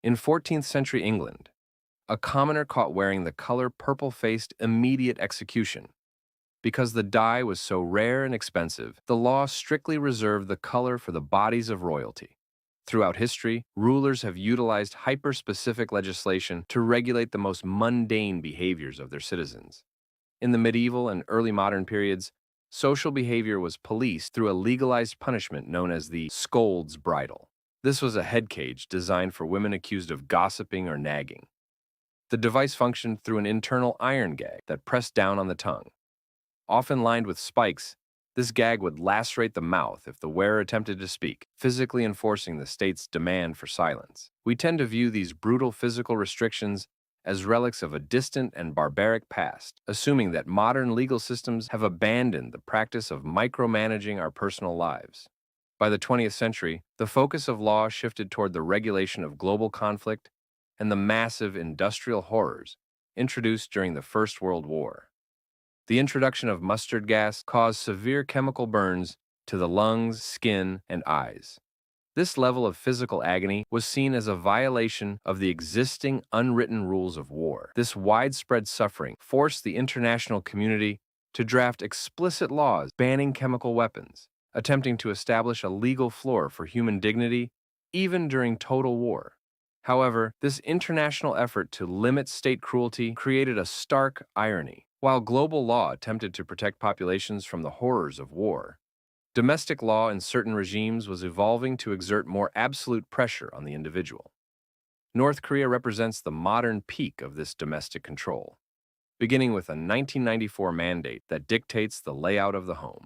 In 14th century England, a commoner caught wearing the color purple faced immediate execution. Because the dye was so rare and expensive, the law strictly reserved the color for the bodies of royalty. Throughout history, rulers have utilized hyper-specific legislation to regulate the most mundane behaviors of their citizens. In the medieval and early modern periods, social behavior was policed through a legalized punishment known as the Scold's Bridle. This was a head cage designed for women accused of gossiping or nagging. The device functioned through an internal iron gag that pressed down on the tongue. Often lined with spikes, this gag would lacerate the mouth if the wearer attempted to speak, physically enforcing the state's demand for silence. We tend to view these brutal physical restrictions as relics of a distant and barbaric past, assuming that modern legal systems have abandoned the practice of micromanaging our personal lives. By the 20th century, the focus of law shifted toward the regulation of global conflict and the massive industrial horrors introduced during the First World War. The introduction of mustard gas caused severe chemical burns to the lungs, skin, and eyes. This level of physical agony was seen as a violation of the existing unwritten rules of war. This widespread suffering forced the international community to draft explicit laws banning chemical weapons, attempting to establish a legal floor for human dignity even during total war. However, this international effort to limit state cruelty created a stark irony. While global law attempted to protect populations from the horrors of war, domestic law in certain regimes was evolving to exert more absolute pressure on the individual. North Korea represents the modern peak of this domestic control, beginning with a 1994 mandate that dictates the layout of the home.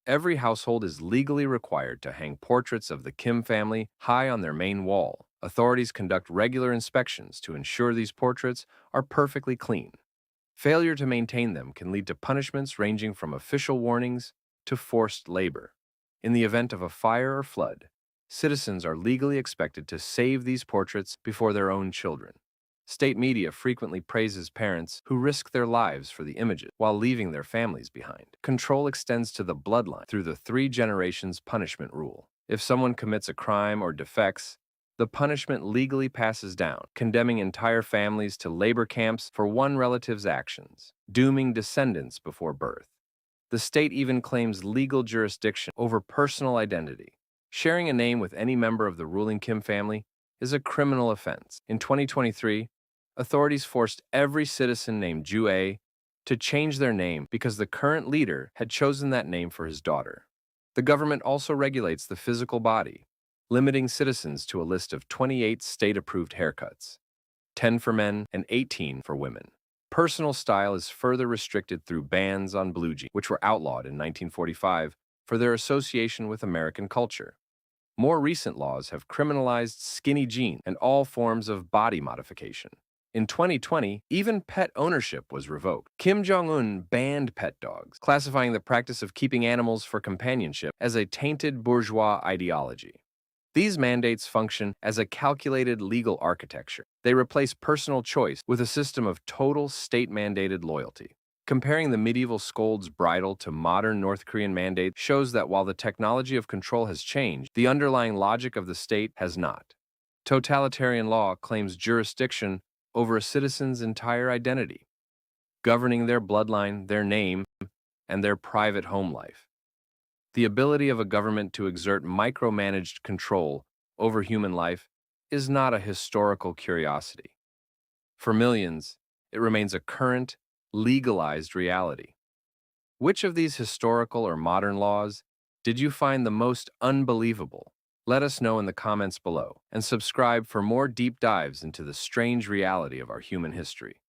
Every household is legally required to hang portraits of the Kim family high on their main wall. Authorities conduct regular inspections to ensure these portraits are perfectly clean. Failure to maintain them can lead to punishments ranging from official warnings to forced labor. In the event of a fire or flood, citizens are legally expected to save these portraits before their own children. State media frequently praises parents who risk their lives for the images while leaving their families behind. Control extends to the bloodline through the 3 generations punishment rule. If someone commits a crime or defects, the punishment legally passes down, condemning entire families to labor camps for one relative's actions, dooming descendants before birth. The state even claims legal jurisdiction over personal identity. Sharing a name with any member of the ruling Kim family is a criminal offense. In 2023, authorities forced every citizen named Ju-ae to change their name because the current leader had chosen that name for his daughter. The government also regulates the physical body, limiting citizens to a list of 28 state-approved haircuts, 10 for men and 18 for women. Personal style is further restricted through bans on blue jeans, which were outlawed in 1945 for their association with American culture. More recent laws have criminalized skinny jeans and all forms of body modification. In 2020, even pet ownership was revoked. Kim Jong-un banned pet dogs, classifying the practice of keeping animals for companionship as a tainted bourgeois ideology. These mandates function as a calculated legal architecture. They replace personal choice with a system of total state-mandated loyalty. Comparing the medieval Scold's Bridle to modern North Korean mandates shows that while the technology of control has changed, the underlying logic of the state has not. Totalitarian law claims jurisdiction over a citizen's entire identity, governing their bloodline, their name, and their private home life. The ability of a government to exert micromanaged control over human life is not a historical curiosity. For millions, it remains a current, legalized reality. Which of these historical or modern laws did you find the most unbelievable? Let us know in the comments below, and subscribe for more deep dives into the strange reality of our human history.